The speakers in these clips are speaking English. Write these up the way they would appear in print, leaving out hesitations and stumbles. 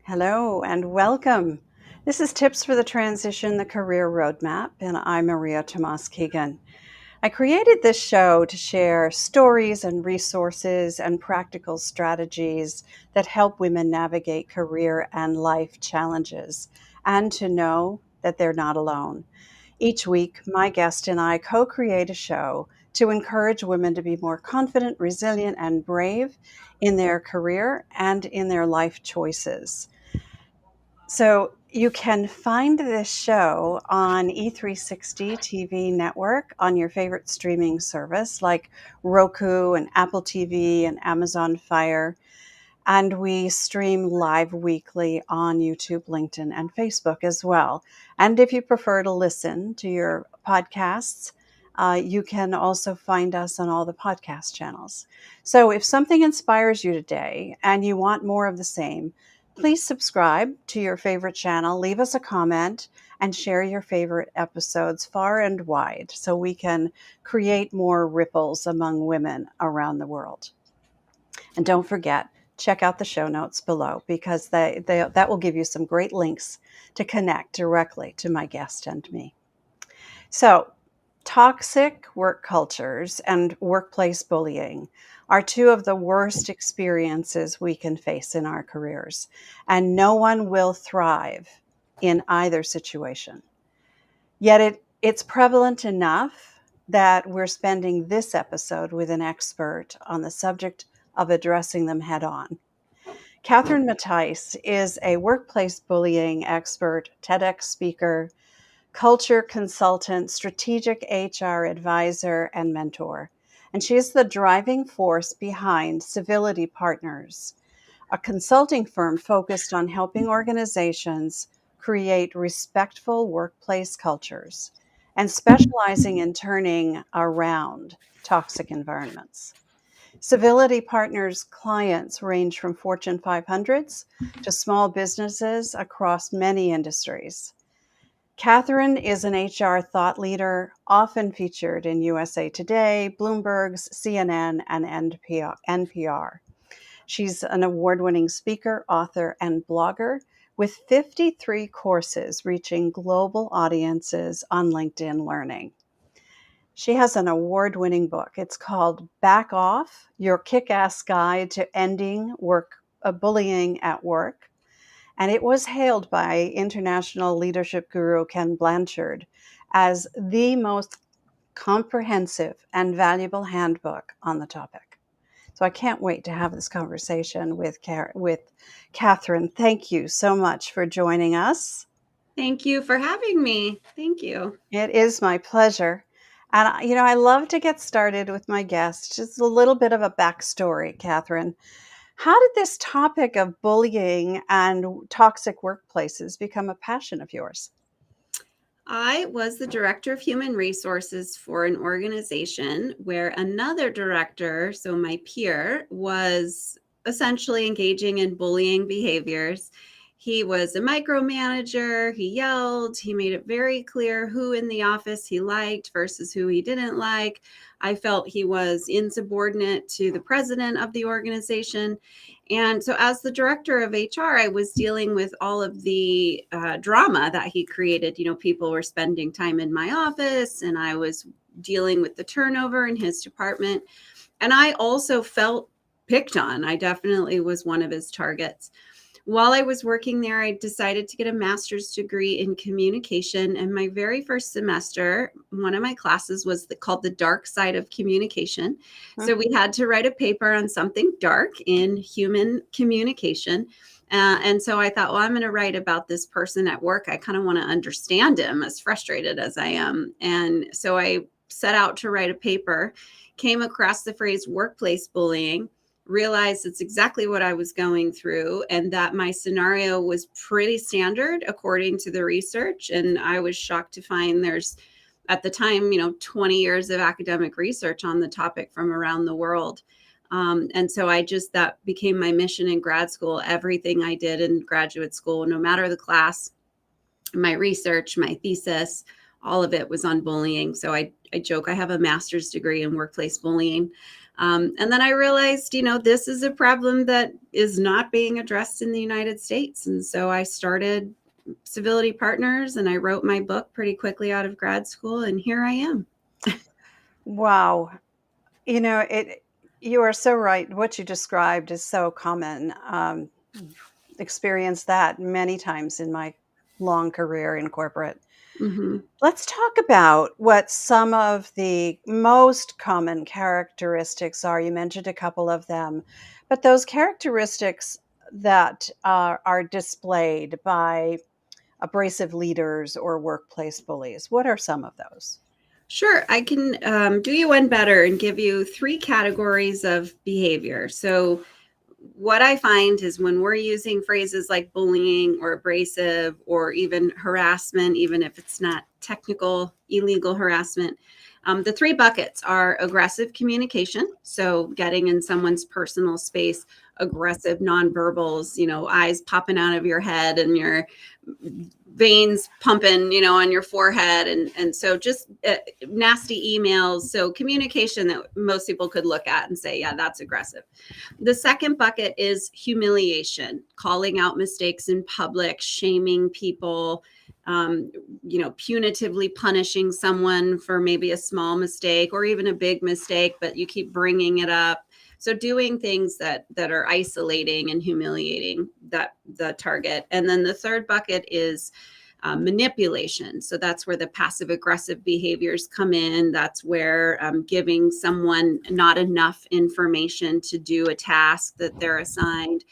Hello and welcome. This is Tips for the Transition, the Career Roadmap, and I'm Maria Tomás-Keegan. I created this show to share stories and resources and practical strategies that help women navigate career and life challenges and to know that they're not alone. Each week, my guest and I co create a show to encourage women to be more confident, resilient, and brave in their career and in their life choices. So you can find this show on E360 TV network on your favorite streaming service like Roku and Apple TV and Amazon Fire. And we stream live weekly on YouTube, LinkedIn, and Facebook as well. And if you prefer to listen to your podcasts, you can also find us on all the podcast channels. So if something inspires you today and you want more of the same, please subscribe to your favorite channel, leave us a comment, and share your favorite episodes far and wide so we can create more ripples among women around the world. And don't forget, check out the show notes below because that will give you some great links to connect directly to my guest and me. So, toxic work cultures and workplace bullying are two of the worst experiences we can face in our careers, and no one will thrive in either situation. Yet it's prevalent enough that we're spending this episode with an expert on the subject of addressing them head on. Catherine Mattice is a workplace bullying expert, TEDx speaker, culture consultant, strategic HR advisor, and mentor. And she is the driving force behind Civility Partners, a consulting firm focused on helping organizations create respectful workplace cultures and specializing in turning around toxic environments. Civility Partners clients range from Fortune 500s to small businesses across many industries. Catherine is an HR thought leader, often featured in USA Today, Bloomberg's, CNN, and NPR. She's an award-winning speaker, author, and blogger with 53 courses reaching global audiences on LinkedIn Learning. She has an award-winning book. It's called Back Off: Your Kick-Ass Guide to Ending Bullying at Work. And it was hailed by international leadership guru Ken Blanchard as the most comprehensive and valuable handbook on the topic. So I can't wait to have this conversation with Catherine. Thank you so much for joining us. Thank you for having me. Thank you. It is my pleasure. And, I love to get started with my guests. Just a little bit of a backstory, Catherine. How did this topic of bullying and toxic workplaces become a passion of yours? I was the director of human resources for an organization where another director, so my peer, was essentially engaging in bullying behaviors. He was a micromanager. He yelled. He made it very clear who in the office he liked versus who he didn't like. I felt he was insubordinate to the president of the organization. And so, as the director of HR, I was dealing with all of the drama that he created. People were spending time in my office, and I was dealing with the turnover in his department. And I also felt picked on. I definitely was one of his targets. While I was working there, I decided to get a master's degree in communication. And my very first semester, one of my classes was called The Dark Side of Communication. So we had to write a paper on something dark in human communication. And so I thought, well, I'm going to write about this person at work. I kind of want to understand him, as frustrated as I am. And so I set out to write a paper, came across the phrase workplace bullying, realized it's exactly what I was going through, and that my scenario was pretty standard according to the research. And I was shocked to find there's, at the time, 20 years of academic research on the topic from around the world. And so that became my mission in grad school. Everything I did in graduate school, no matter the class, my research, my thesis, all of it was on bullying. So I joke, I have a master's degree in workplace bullying. And then I realized, this is a problem that is not being addressed in the United States. And so I started Civility Partners, and I wrote my book pretty quickly out of grad school, and here I am. Wow. You are so right. What you described is so common. Experienced that many times in my long career in corporate. Mm-hmm. Let's talk about what some of the most common characteristics are. You mentioned a couple of them, but those characteristics that are displayed by abrasive leaders or workplace bullies, what are some of those? Sure, I can do you one better and give you 3 categories of behavior. So, what I find is when we're using phrases like bullying or abrasive or even harassment, even if it's not technical, illegal harassment, the 3 buckets are aggressive communication. So, getting in someone's personal space, aggressive nonverbals, eyes popping out of your head and your veins pumping, on your forehead. And so just nasty emails. So communication that most people could look at and say, yeah, that's aggressive. The second bucket is humiliation, calling out mistakes in public, shaming people, punitively punishing someone for maybe a small mistake or even a big mistake, but you keep bringing it up. So doing things that are isolating and humiliating the target. And then the third bucket is manipulation. So that's where the passive aggressive behaviors come in. That's where giving someone not enough information to do a task that they're assigned,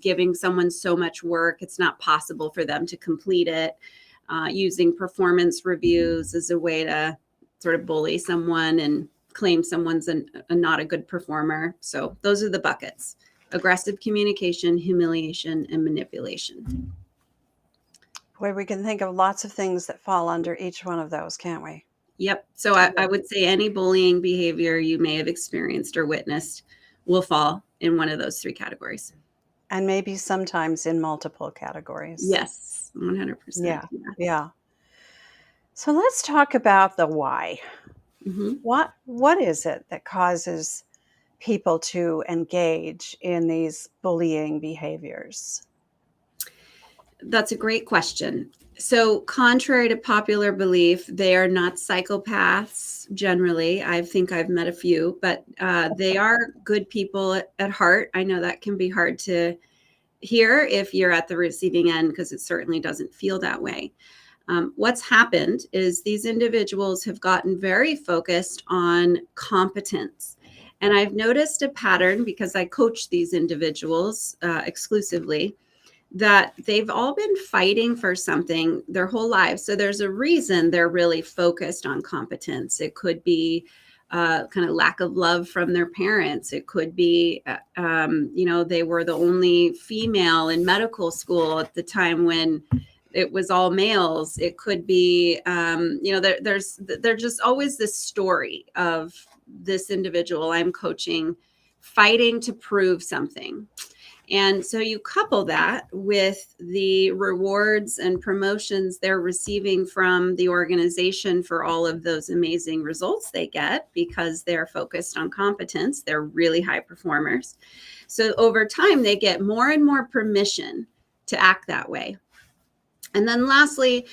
giving someone so much work it's not possible for them to complete it, using performance reviews as a way to sort of bully someone and claim someone's not a good performer. So those are the buckets: aggressive communication, humiliation, and manipulation. Boy, we can think of lots of things that fall under each one of those, can't we? Yep. So I would say any bullying behavior you may have experienced or witnessed will fall in one of those 3 categories. And maybe sometimes in multiple categories. Yes, 100%. Yeah. Yeah. So let's talk about the why. Mm-hmm. What is it that causes people to engage in these bullying behaviors? That's a great question. So, contrary to popular belief, they are not psychopaths generally. I think I've met a few, but they are good people at heart. I know that can be hard to hear if you're at the receiving end because it certainly doesn't feel that way. What's happened is these individuals have gotten very focused on competence. And I've noticed a pattern because I coach these individuals exclusively, that they've all been fighting for something their whole lives. So there's a reason they're really focused on competence. It could be kind of lack of love from their parents. It could be, they were the only female in medical school at the time when it was all males. It could be, there's just always this story of this individual I'm coaching fighting to prove something. And so you couple that with the rewards and promotions they're receiving from the organization for all of those amazing results they get because they're focused on competence. They're really high performers. So over time, they get more and more permission to act that way. And then lastly,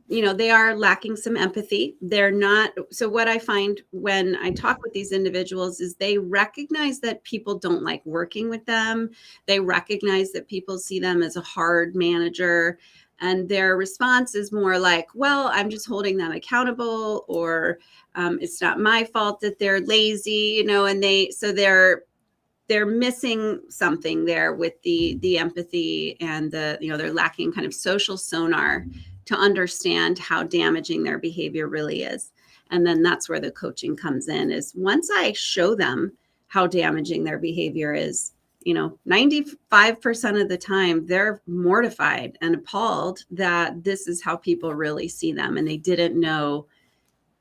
they are lacking some empathy. They're not. So what I find when I talk with these individuals is they recognize that people don't like working with them. They recognize that people see them as a hard manager. And their response is more like, well, I'm just holding them accountable, or it's not my fault that they're lazy, and they're missing something there with the empathy and they're lacking kind of social sonar to understand how damaging their behavior really is. And then that's where the coaching comes in, is once I show them how damaging their behavior is, 95% of the time they're mortified and appalled that this is how people really see them, and they didn't know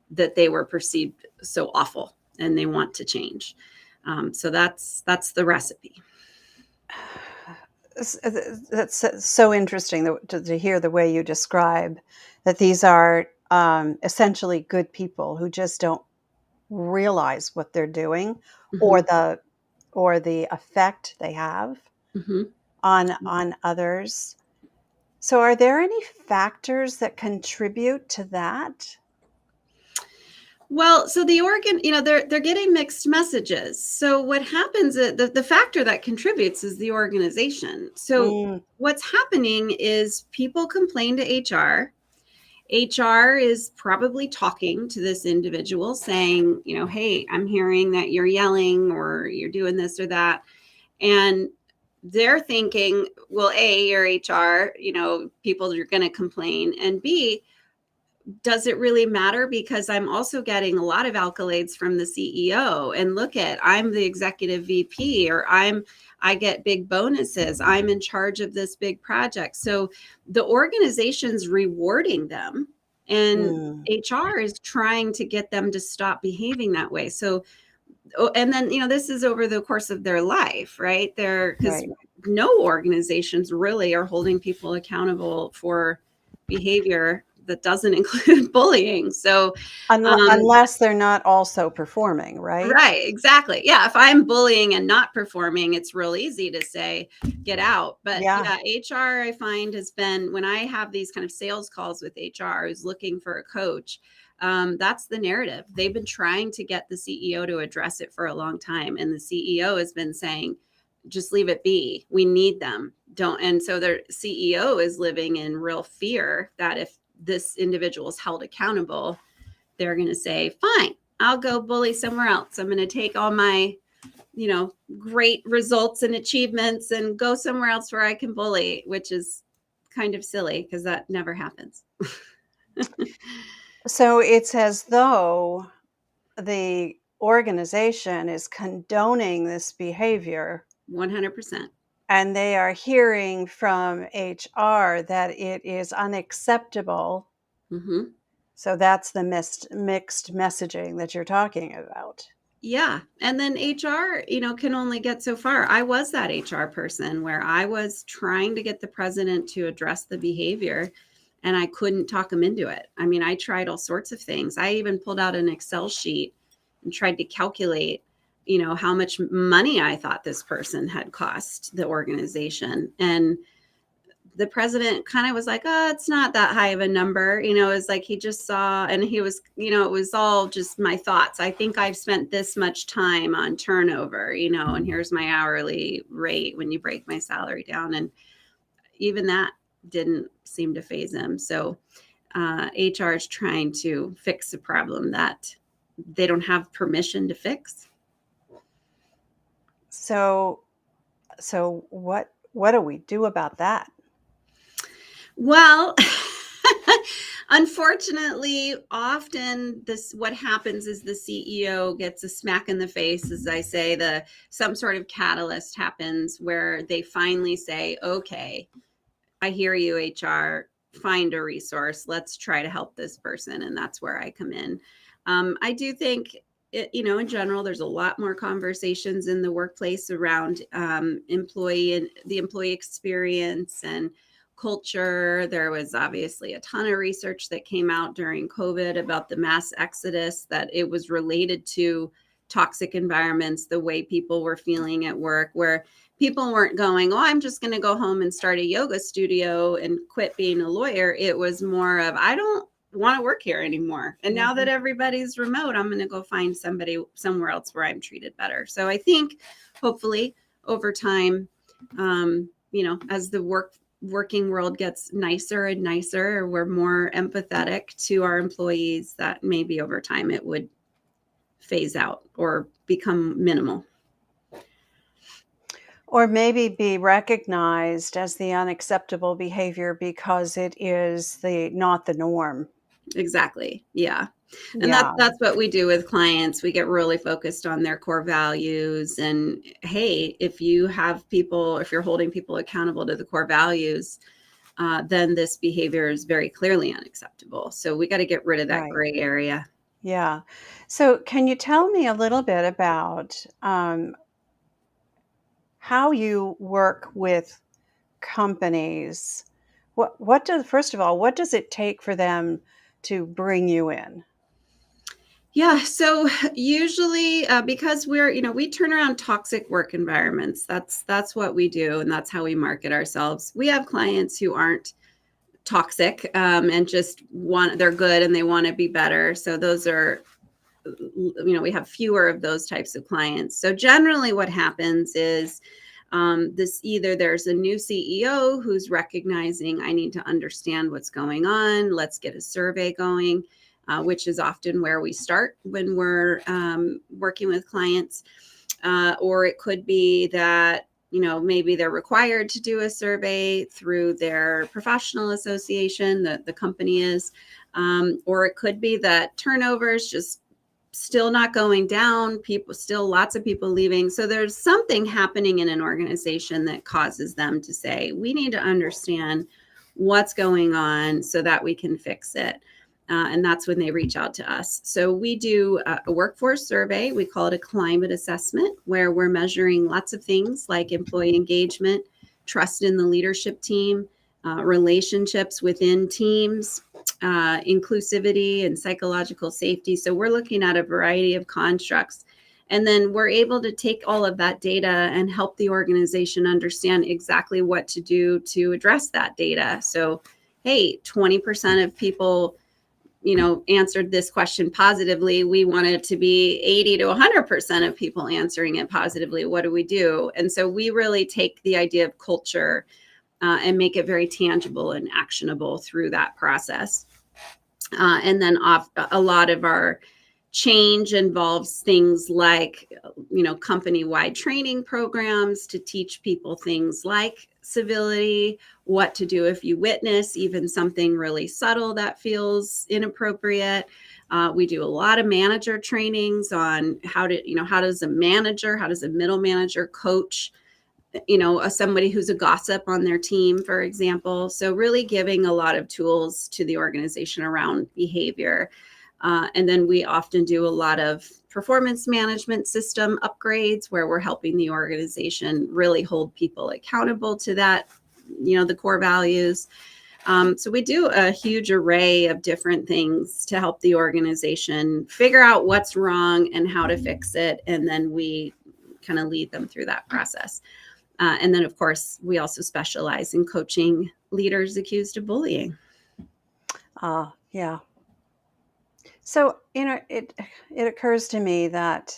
that they were perceived so awful and they want to change. So that's the recipe. That's so interesting to hear the way you describe that these are essentially good people who just don't realize what they're doing or Mm-hmm. the effect they have Mm-hmm. on others. So are there any factors that contribute to that? Well, so the organ, they're getting mixed messages. So what happens, the factor that contributes is the organization. So Mm, what's happening is people complain to HR. HR is probably talking to this individual saying, hey, I'm hearing that you're yelling or you're doing this or that. And they're thinking, well, A, you're HR, people are going to complain. And B, does it really matter? Because I'm also getting a lot of accolades from the CEO. And look at, I'm the executive VP, or I get big bonuses. I'm in charge of this big project. So the organization's rewarding them, and mm, HR is trying to get them to stop behaving that way. So, and then, this is over the course of their life, right? Because right. no organizations really are holding people accountable for behavior that doesn't include bullying. So, um, Unless they're not also performing, right? right, exactly. Yeah, if I'm bullying and not performing, it's real easy to say, get out. But Yeah. yeah, HR, I find, has been, when I have these kind of sales calls with HR who's looking for a coach, that's the narrative. They've been trying to get the CEO to address it for a long time. And the CEO has been saying, just leave it be. We need them. Don't. And so their CEO is living in real fear that if this individual is held accountable, they're going to say, fine, I'll go bully somewhere else. I'm going to take all my, great results and achievements and go somewhere else where I can bully, which is kind of silly because that never happens. So it's as though the organization is condoning this behavior 100%. and they are hearing from HR that it is unacceptable. Mm-hmm. So that's the mixed messaging that you're talking about. Yeah. And then HR, can only get so far. I was that HR person where I was trying to get the president to address the behavior and I couldn't talk him into it. I mean, I tried all sorts of things. I even pulled out an Excel sheet and tried to calculate, how much money I thought this person had cost the organization. And the president kind of was like, oh, it's not that high of a number. It's like he just saw, and he was, it was all just my thoughts. I think I've spent this much time on turnover, and here's my hourly rate when you break my salary down. And even that didn't seem to faze him. So HR is trying to fix a problem that they don't have permission to fix. So what do we do about that? Well, unfortunately, often what happens is the CEO gets a smack in the face, as I say, some sort of catalyst happens where they finally say, okay, I hear you, HR, find a resource. Let's try to help this person. And that's where I come in. I do think, in general, there's a lot more conversations in the workplace around employee and the employee experience and culture. There was obviously a ton of research that came out during COVID about the mass exodus, that it was related to toxic environments, the way people were feeling at work, where people weren't going, oh, I'm just going to go home and start a yoga studio and quit being a lawyer. It was more of, I don't want to work here anymore. And now that Mhm. everybody's remote, I'm going to go find somebody somewhere else where I'm treated better. So I think hopefully over time, as the working world gets nicer and nicer, we're more empathetic to our employees, that maybe over time it would phase out or become minimal. Or maybe be recognized as the unacceptable behavior because it is not the norm. Exactly. Yeah. And Yeah, that's what we do with clients. We get really focused on their core values. And hey, if you're holding people accountable to the core values, then this behavior is very clearly unacceptable. So we got to get rid of that right. gray area. Yeah. So can you tell me a little bit about how you work with companies? First of all, what does it take for them to bring you in? Yeah. So usually, because we turn around toxic work environments. That's what we do, and that's how we market ourselves. We have clients who aren't toxic, and just they're good and they want to be better. So those are, we have fewer of those types of clients. So generally, what happens is, either there's a new CEO who's recognizing I need to understand what's going on. Let's get a survey going, which is often where we start when we're working with clients. Or it could be that, maybe they're required to do a survey through their professional association that the company is. Or it could be that turnover is just still not going down, lots of people leaving. So there's something happening in an organization that causes them to say, we need to understand what's going on so that we can fix it. And that's when they reach out to us. So we do a workforce survey. We call it a climate assessment, where we're measuring lots of things like employee engagement, trust in the leadership team, relationships within teams, inclusivity and psychological safety. So we're looking at a variety of constructs. And then we're able to take all of that data and help the organization understand exactly what to do to address that data. So, hey, 20% of people, answered this question positively. We want it to be 80 to 100% of people answering it positively. What do we do? And so we really take the idea of culture and make it very tangible and actionable through that process. And then a lot of our change involves things like, company-wide training programs to teach people things like civility, what to do if you witness even something really subtle that feels inappropriate. We do a lot of manager trainings on how does a middle manager coach somebody who's a gossip on their team, for example. So really giving a lot of tools to the organization around behavior. And then we often do a lot of performance management system upgrades, where we're helping the organization really hold people accountable to that, the core values. So we do a huge array of different things to help the organization figure out what's wrong and how to fix it. And then we kind of lead them through that process. And then, of course, we also specialize in coaching leaders accused of bullying. Yeah. So, it occurs to me that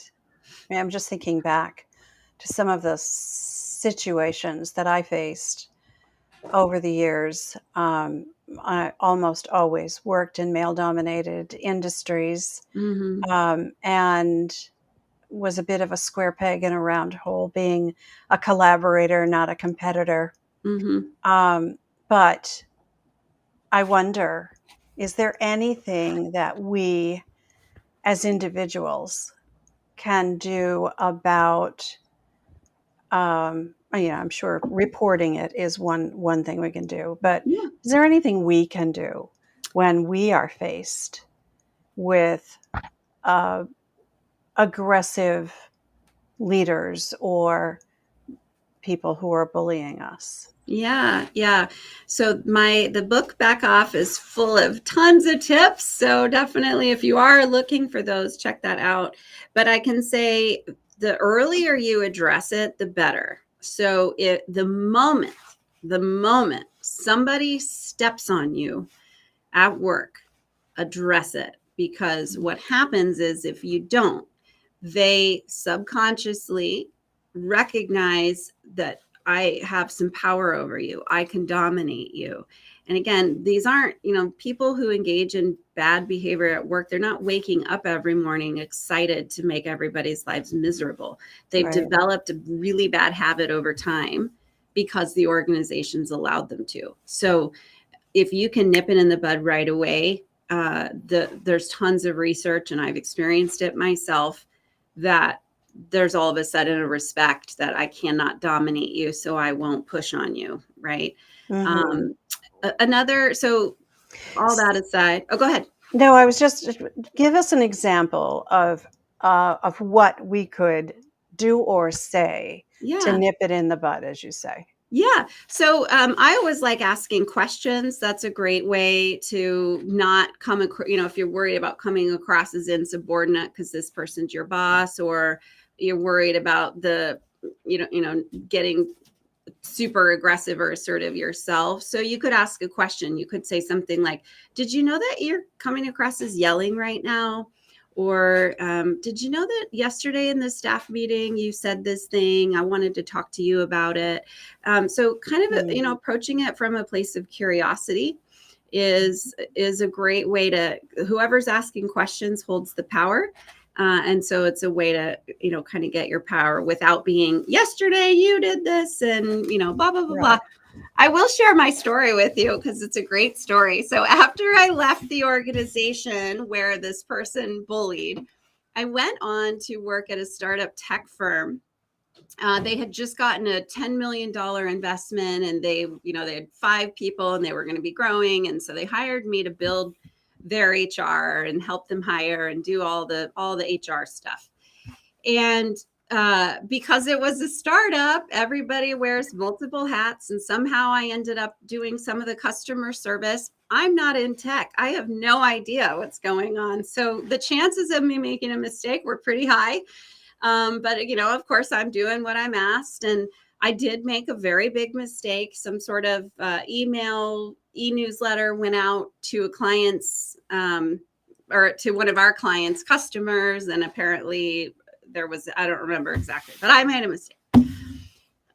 I'm just thinking back to some of the situations that I faced over the years. I almost always worked in male-dominated industries, and was a bit of a square peg in a round hole, being a collaborator, not a competitor. But I wonder, is there anything that we as individuals can do about, I'm sure reporting it is one thing we can do, but is there anything we can do when we are faced with aggressive leaders or people who are bullying us? Yeah. So the book Back Off is full of tons of tips. So definitely, if you are looking for those, check that out. But I can say the earlier you address it, the better. So the moment somebody steps on you at work, address it. Because what happens is, if you don't, they subconsciously recognize that I have some power over you. I can dominate you. And again, these aren't, people who engage in bad behavior at work. They're not waking up every morning excited to make everybody's lives miserable. They've developed a really bad habit over time because the organization's allowed them to. So if you can nip it in the bud right away, there's tons of research, and I've experienced it myself, that there's all of a sudden a respect that I cannot dominate you, so I won't push on you, right? So all that aside, go ahead. No, I was just, give us an example of what we could do or say to nip it in the bud, as you say. Yeah. So I always like asking questions. That's a great way to not come across, if you're worried about coming across as insubordinate because this person's your boss, or you're worried about getting super aggressive or assertive yourself. So you could ask a question. You could say something like, did you know that you're coming across as yelling right now? Or did you know that yesterday in the staff meeting you said this thing? I wanted to talk to you about it. So kind of approaching it from a place of curiosity is a great way to, whoever's asking questions holds the power. And so it's a way to, kind of get your power without being, yesterday you did this and, blah, blah, blah, Right. blah. I will share my story with you because it's a great story. So after I left the organization where this person bullied, I went on to work at a startup tech firm. They had just gotten a $10 million investment, and they had 5 people and they were going to be growing. And so they hired me to build their HR and help them hire and do all the HR stuff. And because it was a startup, everybody wears multiple hats. And somehow I ended up doing some of the customer service. I'm not in tech. I have no idea what's going on. So the chances of me making a mistake were pretty high. But, of course, I'm doing what I'm asked. And I did make a very big mistake. Some sort of e-newsletter went out to a client's or to one of our clients' customers. And apparently there was, I don't remember exactly, but I made a mistake.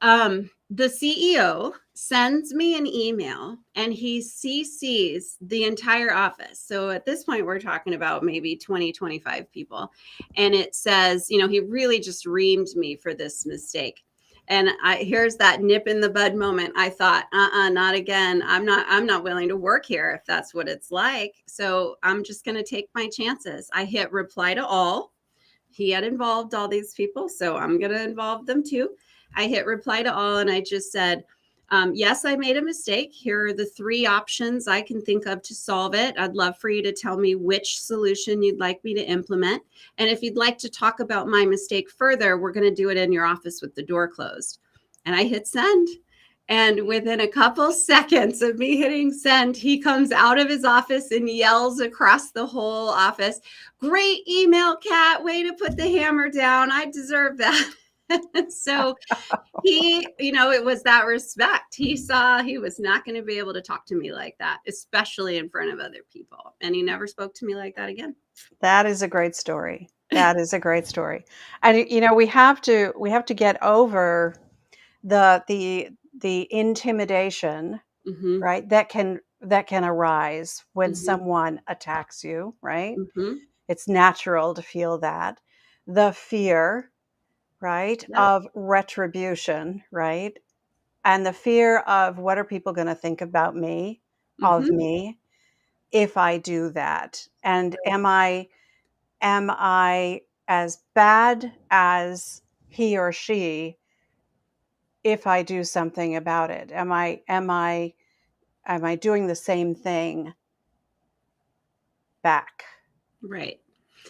The CEO sends me an email and he CCs the entire office. So at this point, we're talking about maybe 20, 25 people. And it says, he really just reamed me for this mistake. And here's that nip in the bud moment. I thought, not again. I'm not willing to work here if that's what it's like. So I'm just going to take my chances. I hit reply to all. He had involved all these people, so I'm going to involve them too. I hit reply to all and I just said, yes, I made a mistake. Here are the 3 options I can think of to solve it. I'd love for you to tell me which solution you'd like me to implement. And if you'd like to talk about my mistake further, we're going to do it in your office with the door closed. And I hit send. And within a couple seconds of me hitting send, he comes out of his office and yells across the whole office, "Great email, Kat. Way to put the hammer down. I deserve that." So he, it was that respect. He saw he was not going to be able to talk to me like that, especially in front of other people. And he never spoke to me like that again. That is a great story. That is a great story. And we have to get over the intimidation, Mm-hmm. right? That can arise when Mm-hmm. someone attacks you, right? Mm-hmm. It's natural to feel that. The fear, right, Yep. of retribution, right? And the fear of what are people going to think about me, of Mm-hmm. me, if I do that? And am I as bad as he or she if I do something about it? Am I doing the same thing back? Right.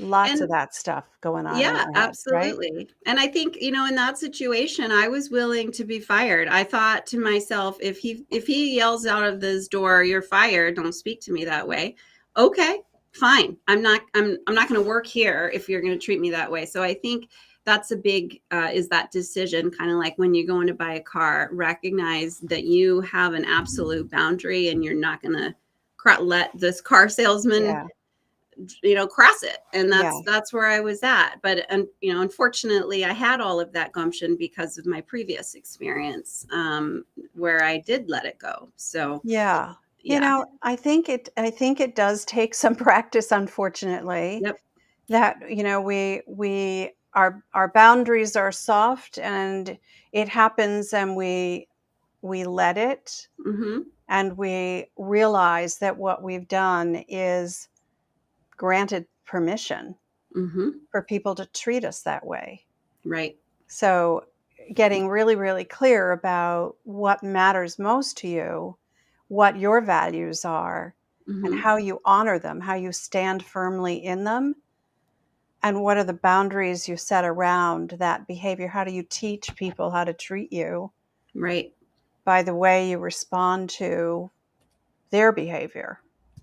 Lots of And that stuff going on in yeah, our head, right? absolutely. And I think, in that situation, I was willing to be fired. I thought to myself, if he yells out of this door, "You're fired. Don't speak to me that way." Okay, fine. I'm not going to work here if you're going to treat me that way. So I think that's a big is that decision, kind of like when you're going to buy a car, recognize that you have an absolute boundary and you're not going to let this car salesman Yeah. cross it. And Yeah. that's where I was at. But and unfortunately I had all of that gumption because of my previous experience, where I did let it go. So Yeah. yeah. I think it does take some practice, unfortunately, Yep. that our boundaries are soft and it happens and we let it, Mm-hmm. and we realize that what we've done is granted permission Mm-hmm. for people to treat us that way. Right. So getting really, really clear about what matters most to you, what your values are, and Mm-hmm. how you honor them, how you stand firmly in them, and what are the boundaries you set around that behavior. How do you teach people how to treat you? Right. by the way you respond to their behavior.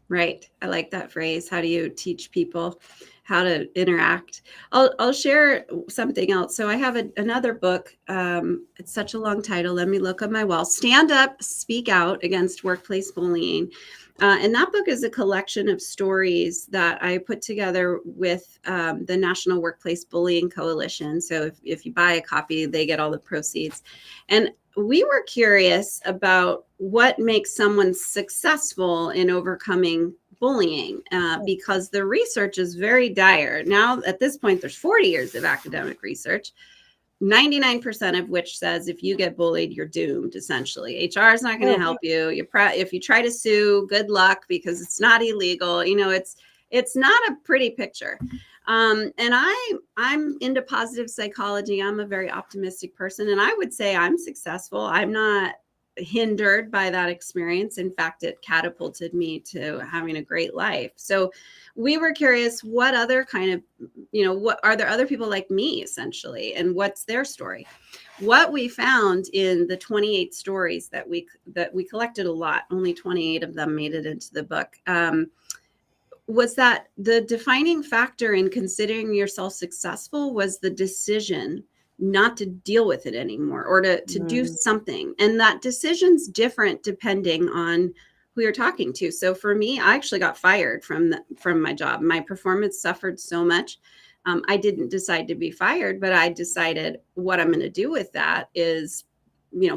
Right. I like that phrase. How do you teach people how to interact? I'll share something else. So I have another book. It's such a long title. Let me look on my wall. Stand Up, Speak Out Against Workplace Bullying. And that book is a collection of stories that I put together with the National Workplace Bullying Coalition. So if you buy a copy, they get all the proceeds. And we were curious about what makes someone successful in overcoming bullying because the research is very dire. Now, at this point, there's 40 years of academic research, 99% of which says if you get bullied, you're doomed, essentially. HR is not going to help you. If you try to sue, good luck, because it's not illegal. It's not a pretty picture. And I'm into positive psychology. I'm a very optimistic person, and I would say I'm successful. I'm not hindered by that experience. In fact, it catapulted me to having a great life. So we were curious, what other kind of, what are there other people like me, essentially, and what's their story? What we found in the 28 stories that we collected, a lot, only 28 of them made it into the book, was that the defining factor in considering yourself successful was the decision not to deal with it anymore, or to do something. And that decision's different depending on who you're talking to. So for me, I actually got fired from my job. My performance suffered so much. I didn't decide to be fired, but I decided what I'm going to do with that is,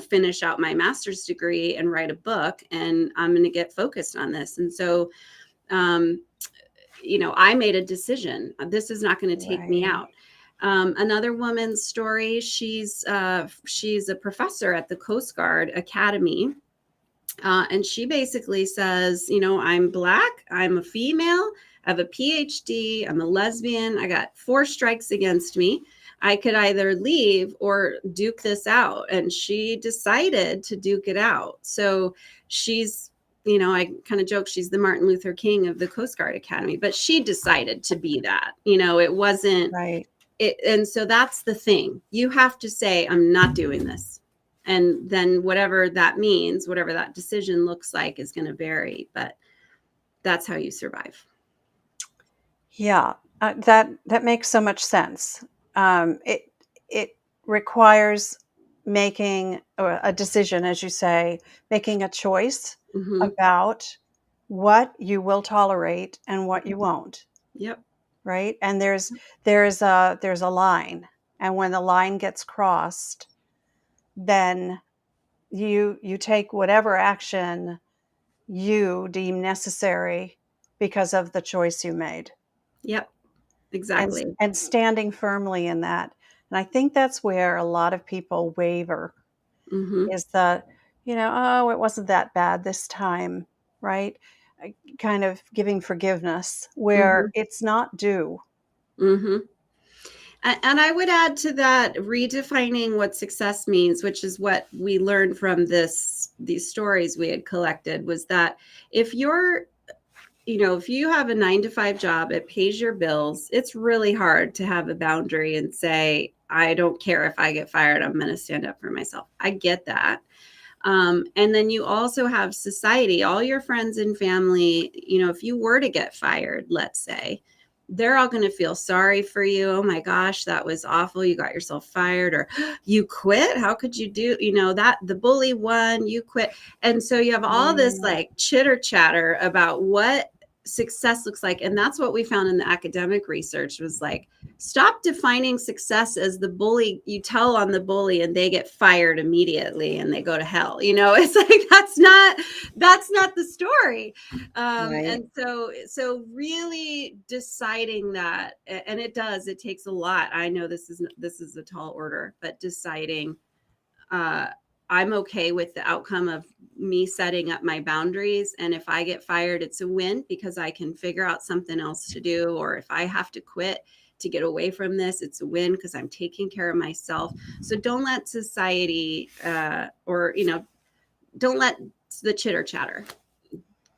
finish out my master's degree and write a book, and I'm going to get focused on this. And so, I made a decision. This is not going to take me out. Another woman's story, she's a professor at the Coast Guard Academy. And she basically says, I'm Black, I'm a female, I have a PhD, I'm a lesbian, I got 4 strikes against me. I could either leave or duke this out. And she decided to duke it out. So she's, I kind of joke, she's the Martin Luther King of the Coast Guard Academy, but she decided to be that. It wasn't Right. And so that's the thing. You have to say, I'm not doing this. And then whatever that means, whatever that decision looks like, is going to vary. But that's how you survive. Yeah, that makes so much sense. It requires making a decision, as you say, making a choice about what you will tolerate and what you won't. Yep. Right. And there's a line, and when the line gets crossed, then you take whatever action you deem necessary because of the choice you made. Yep. Exactly. And standing firmly in that. And I think that's where a lot of people waver, is that, oh, it wasn't that bad this time, right? Kind of giving forgiveness where it's not due. And I would add to that, redefining what success means, which is what we learned from these stories we had collected, was that if you're, if you have a 9-to-5 job, it pays your bills, it's really hard to have a boundary and say, I don't care if I get fired, I'm going to stand up for myself. I get that. And then you also have society, all your friends and family, if you were to get fired, let's say, they're all going to feel sorry for you. Oh my gosh, that was awful. You got yourself fired, or you quit. How could you do, that the bully won, you quit. And so you have all this like chitter chatter about what success looks like. And that's what we found in the academic research, was like, stop defining success as the bully. You tell on the bully and they get fired immediately and they go to hell. It's like, that's not the story. Right. And so really deciding that, and it takes a lot. I know this is a tall order, but deciding, I'm okay with the outcome of me setting up my boundaries. And if I get fired, it's a win because I can figure out something else to do. Or if I have to quit to get away from this, it's a win because I'm taking care of myself. So don't let society don't let the chitter chatter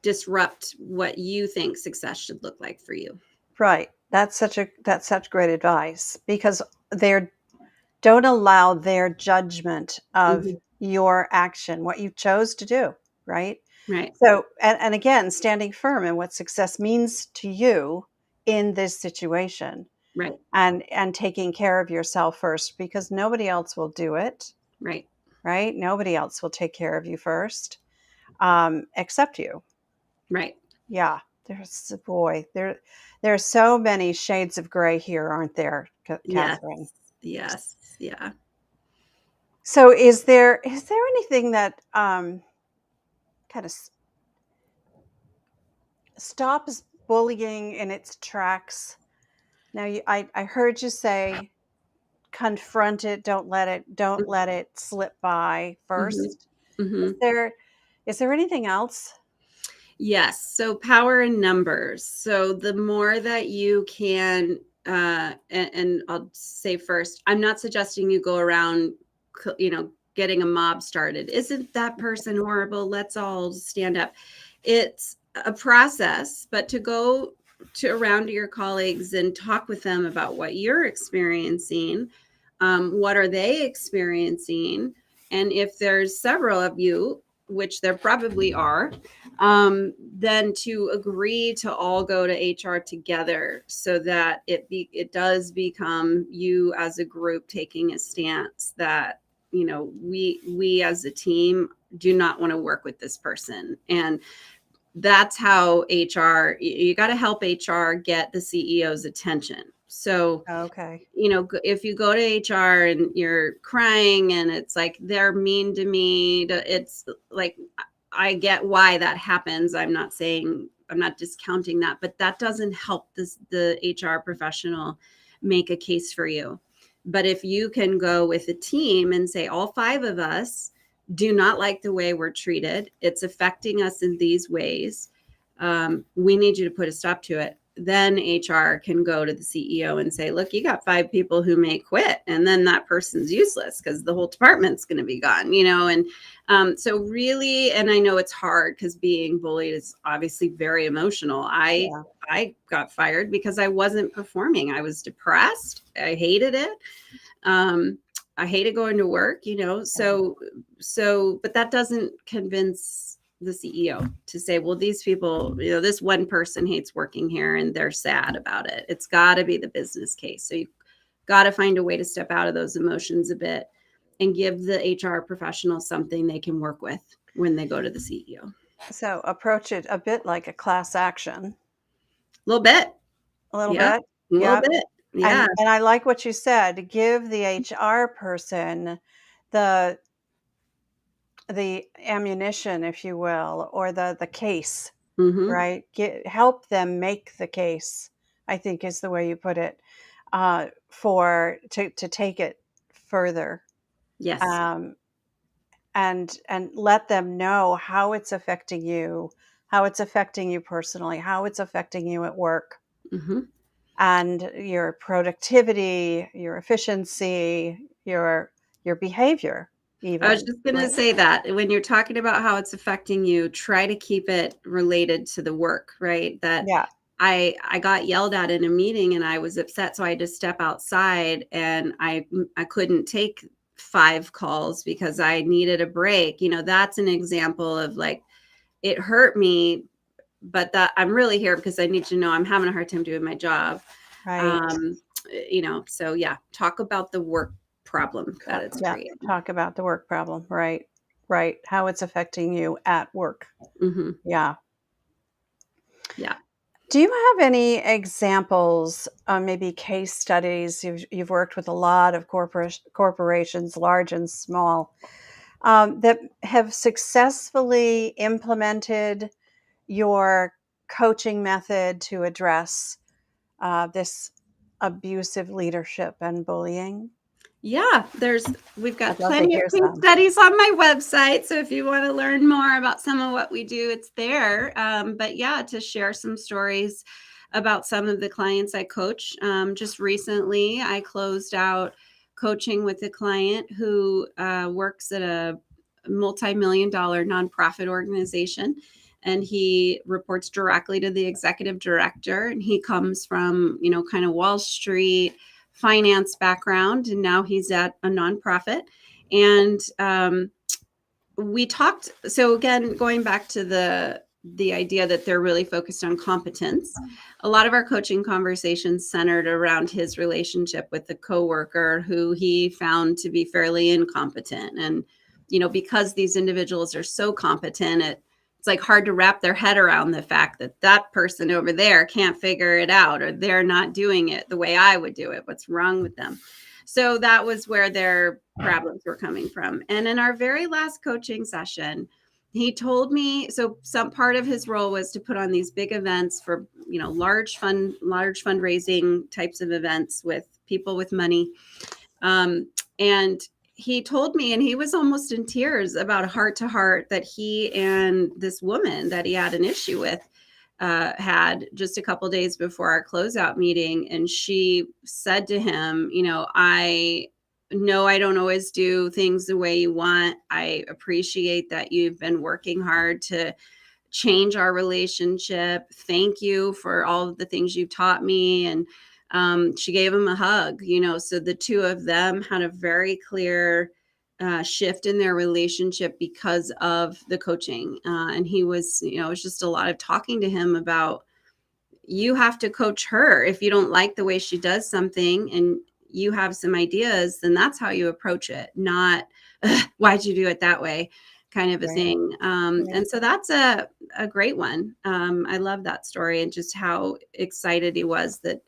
disrupt what you think success should look like for you. Right. That's such great advice, because don't allow their judgment of your action, what you chose to do, right? Right. So, and again, standing firm in what success means to you in this situation, Right. and taking care of yourself first, because nobody else will do it, Right. right? Nobody else will take care of you first, except you. Right. Yeah, there are so many shades of gray here, aren't there, Yes. Catherine? Yes. Yeah. So, is there anything that kind of stops bullying in its tracks? Now, I heard you say confront it, don't let it slip by Mm-hmm. first. Mm-hmm. Is there anything else? Yes. So power in numbers. So the more that you can, and I'll say first, I'm not suggesting you go around, getting a mob started. Isn't that person horrible? Let's all stand up. It's a process, but to go to around to your colleagues and talk with them about what you're experiencing, what are they experiencing, and if there's several of you, which there probably are, then to agree to all go to HR together so that it does become you as a group taking a stance that we as a team do not want to work with this person. And that's how HR, you got to help HR get the CEO's attention. So Okay. if you go to HR and you're crying and it's like they're mean to me, it's like, I get why that happens. I'm not discounting that, but that doesn't help the HR professional make a case for you. But if you can go with a team and say, all 5 of us do not like the way we're treated, it's affecting us in these ways. We need you to put a stop to it. Then HR can go to the CEO and say, look, you got 5 people who may quit, and then that person's useless because the whole department's going to be gone, and so really, and I know it's hard because being bullied is obviously very emotional. Yeah. I got fired because I wasn't performing. I was depressed. I hated it. Um, I hated going to work, but that doesn't convince the CEO to say, well, these people, this one person hates working here and they're sad about it. It's got to be the business case. So you got to find a way to step out of those emotions a bit and give the HR professional something they can work with when they go to the CEO. So approach it a bit like a class action. A little bit. A little Yeah. bit. A little Yep. bit. Yeah. And I like what you said. Give the HR person the ammunition, if you will, or the case, Mm-hmm. right? Help them make the case, I think is the way you put it, for to take it further, Yes. um, and let them know how it's affecting you, personally, how it's affecting you at work, Mm-hmm. and your productivity, your efficiency, your behavior, I was even, just going to right? say that when you're talking about how it's affecting you, try to keep it related to the work, right? That Yeah. I got yelled at in a meeting and I was upset, so I had to step outside and I couldn't take 5 calls because I needed a break. That's an example of like, it hurt me, but that I'm really here because I need to know I'm having a hard time doing my job. Right. So yeah, talk about the work problem that it's Yeah. creating. Talk about the work problem. Right. Right. How it's affecting you at work. Mm-hmm. Yeah. Yeah. Do you have any examples, maybe case studies? You've worked with a lot of corporations, large and small, that have successfully implemented your coaching method to address this abusive leadership and bullying? Yeah, we've I'd got love to plenty of hear case some. studies on my website. So if you want to learn more about some of what we do, it's there. But yeah, to share some stories about some of the clients I coach. Just recently, I closed out coaching with a client who works at a multi-million-dollar nonprofit organization. And he reports directly to the executive director. And he comes from, kind of Wall Street finance background, and now he's at a nonprofit. And we talked, so again, going back to the idea that they're really focused on competence, a lot of our coaching conversations centered around his relationship with the coworker who he found to be fairly incompetent. And, because these individuals are so competent, it's like hard to wrap their head around the fact that that person over there can't figure it out, or they're not doing it the way I would do it. What's wrong with them? So that was where their problems were coming from. And in our very last coaching session, he told me, so some part of his role was to put on these big events for, large fundraising types of events with people with money. And he told me, and he was almost in tears about a heart to heart that he and this woman that he had an issue with had just a couple days before our closeout meeting. And she said to him, I know I don't always do things the way you want. I appreciate that you've been working hard to change our relationship. Thank you for all of the things you've taught me. And she gave him a hug, so the two of them had a very clear shift in their relationship because of the coaching. And he was, it was just a lot of talking to him about, you have to coach her. If you don't like the way she does something and you have some ideas, then that's how you approach it, not why'd you do it that way kind of a thing. And so that's a great one. I love that story, and just how excited he was that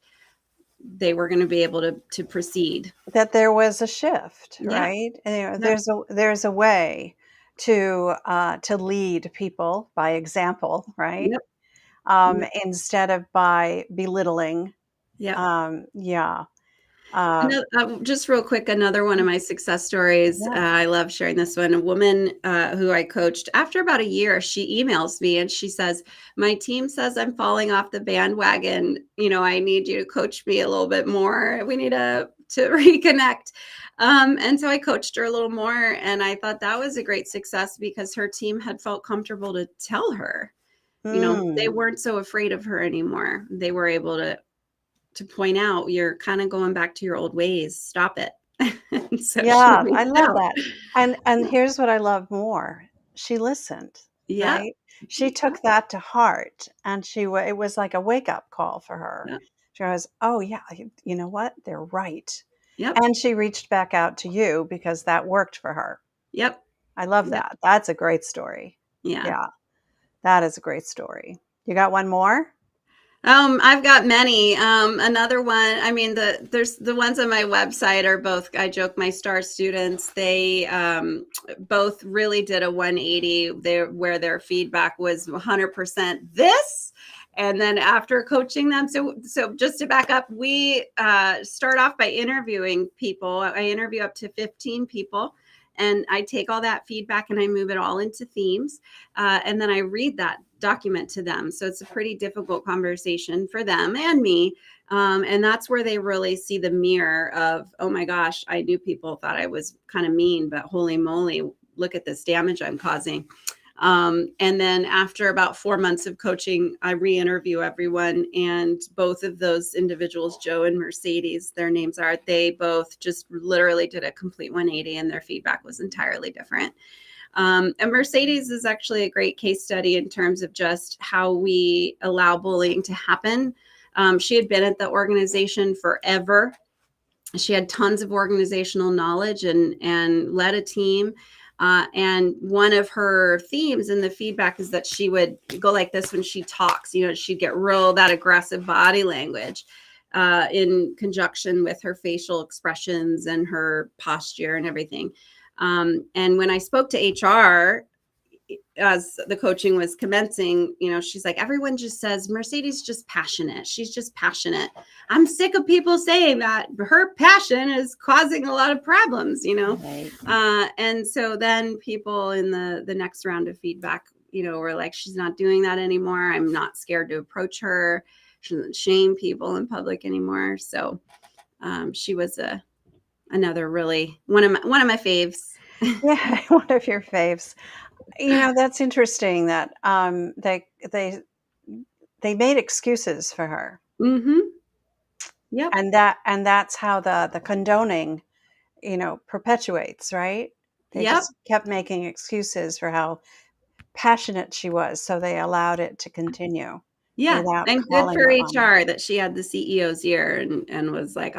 they were going to be able to proceed. That there was a shift, Yeah. right? And, there's a way to lead people by example, right? Yep. Instead of by belittling. Yep. Yeah. Just real quick, another one of my success stories. Yeah. I love sharing this one. A woman who I coached, after about a year, she emails me and she says, my team says I'm falling off the bandwagon. I need you to coach me a little bit more. We need to reconnect. And so I coached her a little more. And I thought that was a great success because her team had felt comfortable to tell her, they weren't so afraid of her anymore. They were able to point out, you're kind of going back to your old ways. Stop it. So Yeah, I love that. And here's what I love more. She listened, Yeah. right? She took that to heart, and it was like a wake-up call for her. Yep. She goes, "Oh yeah, you know what? They're right." Yep. And she reached back out to you because that worked for her. Yep. I love Yep. that. That's a great story. Yeah. Yeah, that is a great story. You got one more? I've got many. Another one, I mean, there's the ones on my website are both, I joke, my star students. They both really did a 180 there, where their feedback was 100% this. And then after coaching them, so just to back up, we start off by interviewing people. I interview up to 15 people. And I take all that feedback and I move it all into themes. And then I read that document to them. So it's a pretty difficult conversation for them and me. And that's where they really see the mirror of, oh my gosh, I knew people thought I was kind of mean, but holy moly, look at this damage I'm causing. And then after about 4 months of coaching, I re-interview everyone. And both of those individuals, Joe and Mercedes, their names are, they both just literally did a complete 180 and their feedback was entirely different. And Mercedes is actually a great case study in terms of just how we allow bullying to happen. She had been at the organization forever. She had tons of organizational knowledge and led a team. And one of her themes in the feedback is that she would go like this when she talks. She'd get that aggressive body language in conjunction with her facial expressions and her posture and everything. And when I spoke to HR, as the coaching was commencing, she's like, everyone just says Mercedes just passionate. She's just passionate. I'm sick of people saying that her passion is causing a lot of problems, Right. And so then people in the next round of feedback, were like, she's not doing that anymore. I'm not scared to approach her. She doesn't shame people in public anymore. So she was another really one of my faves. Yeah, one of your faves. That's interesting that they made excuses for her. Mm-hmm. Yep. And that's how the condoning perpetuates, right? They Yep. just kept making excuses for how passionate she was, so they allowed it to continue Yeah. without And good calling for her on it. HR that she had the CEO's ear and was like,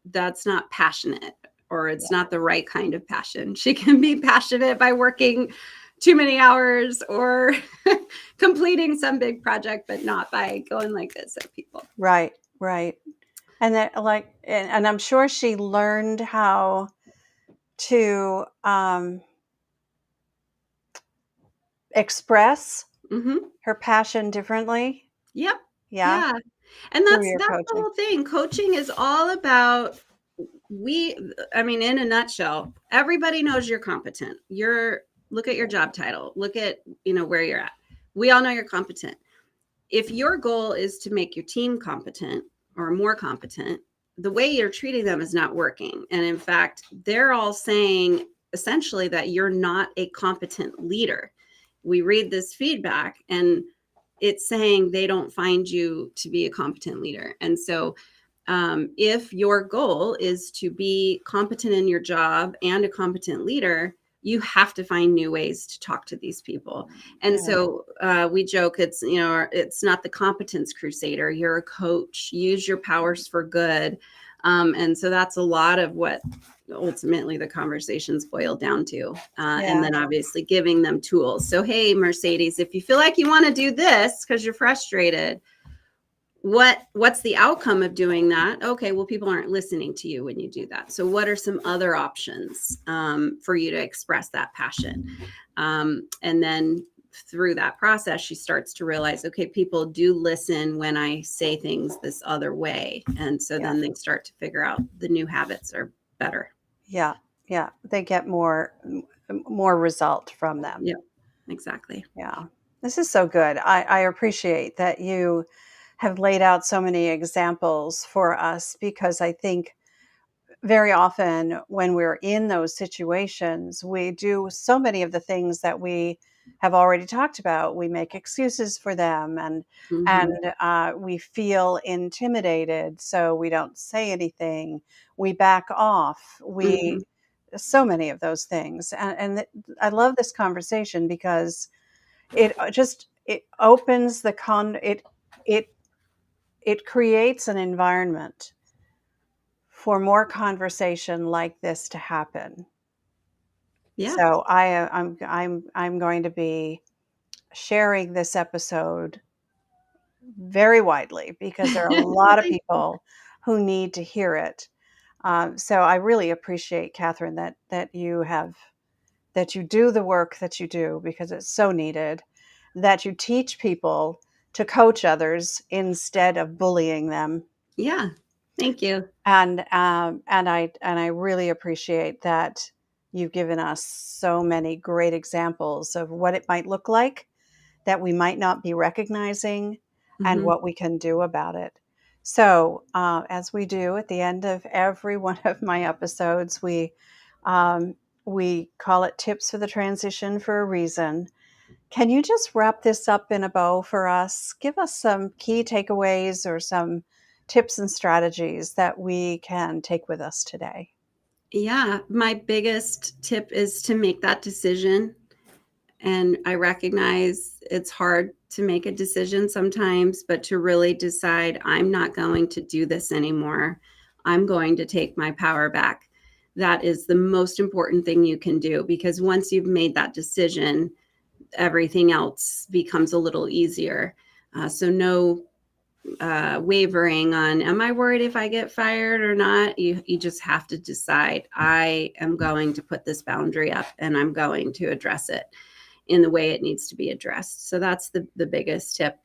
that's not passionate, or it's Yeah. not the right kind of passion. She can be passionate by working too many hours or completing some big project, but not by going like this at people. Right, right. And that, and I'm sure she learned how to express Mm-hmm. her passion differently. Yep. Yeah, Yeah. And through that's your the coaching. whole thing. Coaching is all about in a nutshell, everybody knows you're competent. Look at your job title. Look at, where you're at. We all know you're competent. If your goal is to make your team competent or more competent, the way you're treating them is not working. And in fact, they're all saying essentially that you're not a competent leader. We read this feedback and it's saying they don't find you to be a competent leader. And so if your goal is to be competent in your job and a competent leader, you have to find new ways to talk to these people. And Yeah. so we joke, it's not the competence crusader. You're a coach. Use your powers for good. And so that's a lot of what ultimately the conversations boil down to. And Yeah. then obviously giving them tools. So, hey, Mercedes, if you feel like you want to do this because you're frustrated, what's the outcome of doing that? Okay, well, people aren't listening to you when you do that. So what are some other options for you to express that passion? And then through that process, she starts to realize, okay, people do listen when I say things this other way. And so then they start to figure out the new habits are better. Yeah. Yeah. They get more result from them. Yep, exactly. Yeah. This is so good. I appreciate that you have laid out so many examples for us, because I think very often when we're in those situations, we do so many of the things that we have already talked about. We make excuses for them, and Mm-hmm. we feel intimidated, so we don't say anything. We back off. Mm-hmm. We So many of those things, I love this conversation because it opens it it creates an environment for more conversation like this to happen. Yeah. So I'm going to be sharing this episode very widely, because there are a lot of people who need to hear it. So I really appreciate, Catherine, that you do the work that you do, because it's so needed. That you teach people to coach others instead of bullying them. Yeah. Thank you. And I really appreciate that you've given us so many great examples of what it might look like that we might not be recognizing, and Mm-hmm. what we can do about it. So, as we do at the end of every one of my episodes, we call it Tips for the Transition for a reason. Can you just wrap this up in a bow for us? Give us some key takeaways or some tips and strategies that we can take with us today. Yeah. My biggest tip is to make that decision. And I recognize it's hard to make a decision sometimes, but to really decide, I'm not going to do this anymore. I'm going to take my power back. That is the most important thing you can do, because once you've made that decision, everything else becomes a little easier. So no wavering on, am I worried if I get fired or not? You just have to decide, I am going to put this boundary up and I'm going to address it in the way it needs to be addressed. So that's the biggest tip.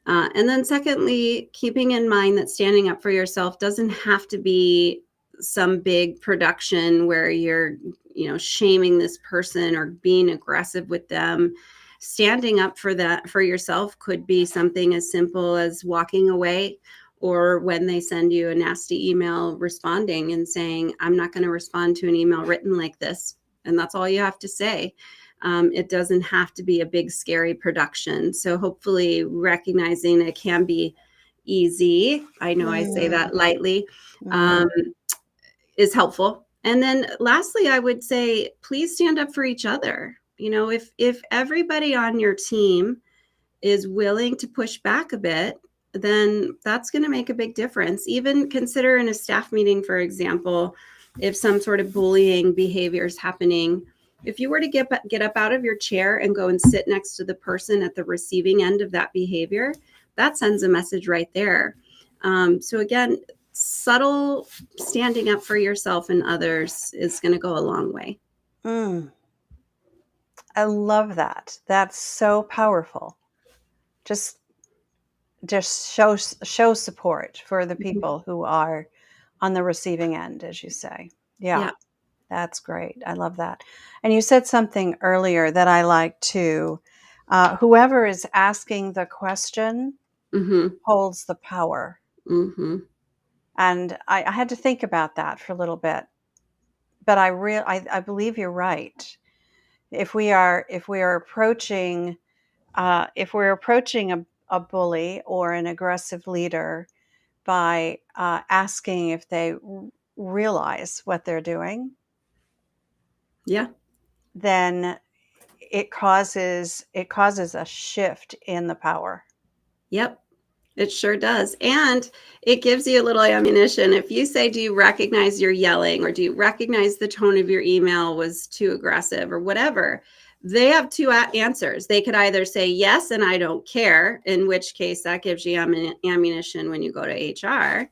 And then secondly, keeping in mind that standing up for yourself doesn't have to be some big production where you're, shaming this person or being aggressive with them. Standing up for yourself could be something as simple as walking away, or when they send you a nasty email, responding and saying, I'm not going to respond to an email written like this. And that's all you have to say. It doesn't have to be a big, scary production. So hopefully recognizing it can be easy, I know I say that lightly, Mm. is helpful. And then lastly, I would say, please stand up for each other. If everybody on your team is willing to push back a bit, then that's going to make a big difference. Even consider in a staff meeting, for example, if some sort of bullying behavior is happening, if you were to get up out of your chair and go and sit next to the person at the receiving end of that behavior, that sends a message right there. So again, subtle standing up for yourself and others is going to go a long way. I love that. That's so powerful. Just show support for the people who are on the receiving end, as you say. Yeah. That's great. I love that. And you said something earlier that I like too. Whoever is asking the question holds the power. And I had to think about that for a little bit. But I believe you're right. If we are approaching a bully or an aggressive leader by asking if they realize what they're doing, then it causes a shift in the power. Yep, it sure does. And it gives you a little ammunition. If you say, do you recognize you're yelling, or do you recognize the tone of your email was too aggressive, or whatever, they have two answers. They could either say yes, and I don't care, in which case that gives you ammunition when you go to HR,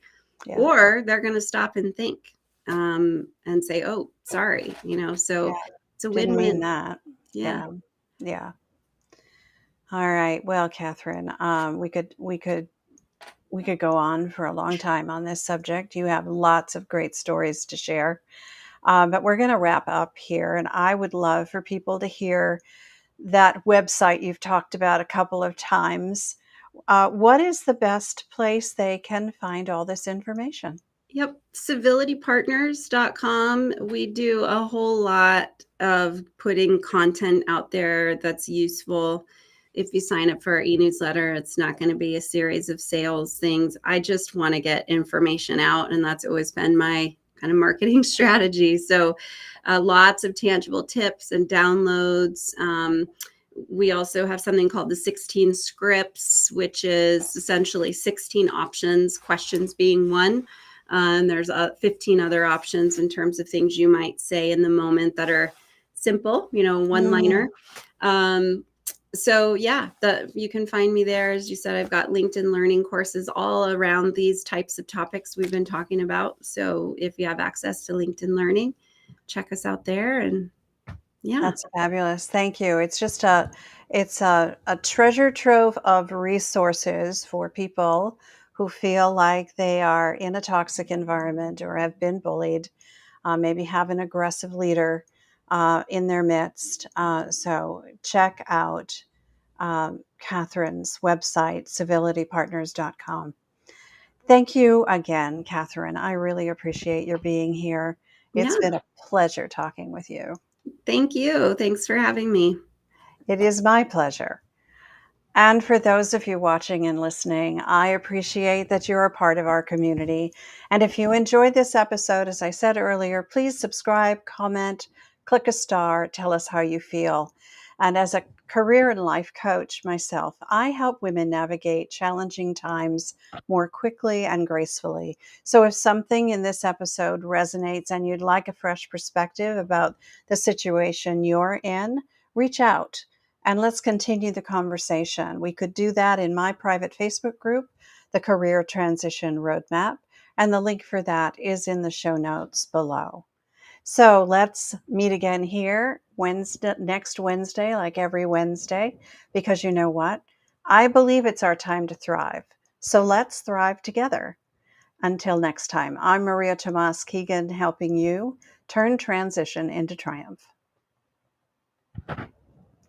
or they're going to stop and think and say, oh, sorry, so it's a win-win. Didn't mean that. Yeah. All right. Well, Catherine, we could go on for a long time on this subject. You have lots of great stories to share. But we're going to wrap up here. And I would love for people to hear that website you've talked about a couple of times. What is the best place they can find all this information? Yep, civilitypartners.com. We do a whole lot of putting content out there that's useful. If you sign up for our e-newsletter, it's not going to be a series of sales things. I just want to get information out, and that's always been my kind of marketing strategy. So lots of tangible tips and downloads. We also have something called the 16 scripts, which is essentially 16 options, questions being one. There's 15 other options in terms of things you might say in the moment that are simple, one-liner. So yeah, you can find me there. As you said, I've got LinkedIn learning courses all around these types of topics we've been talking about. So if you have access to LinkedIn Learning, check us out there. And yeah, that's fabulous. Thank you. It's just a treasure trove of resources for people who feel like they are in a toxic environment or have been bullied, maybe have an aggressive leader in their midst. So check out Catherine's website, civilitypartners.com. Thank you again, Catherine. I really appreciate your being here. It's been a pleasure talking with you. Thank you. Thanks for having me. It is my pleasure. And for those of you watching and listening, I appreciate that you're a part of our community. And if you enjoyed this episode, as I said earlier, please subscribe, comment, click a star, tell us how you feel. And as a career and life coach myself, I help women navigate challenging times more quickly and gracefully. So if something in this episode resonates and you'd like a fresh perspective about the situation you're in, reach out. And let's continue the conversation. We could do that in my private Facebook group, the Career Transition Roadmap, and the link for that is in the show notes below. So let's meet again here next Wednesday, like every Wednesday, because you know what? I believe it's our time to thrive. So let's thrive together. Until next time, I'm Maria Tomás-Keegan, helping you turn transition into triumph.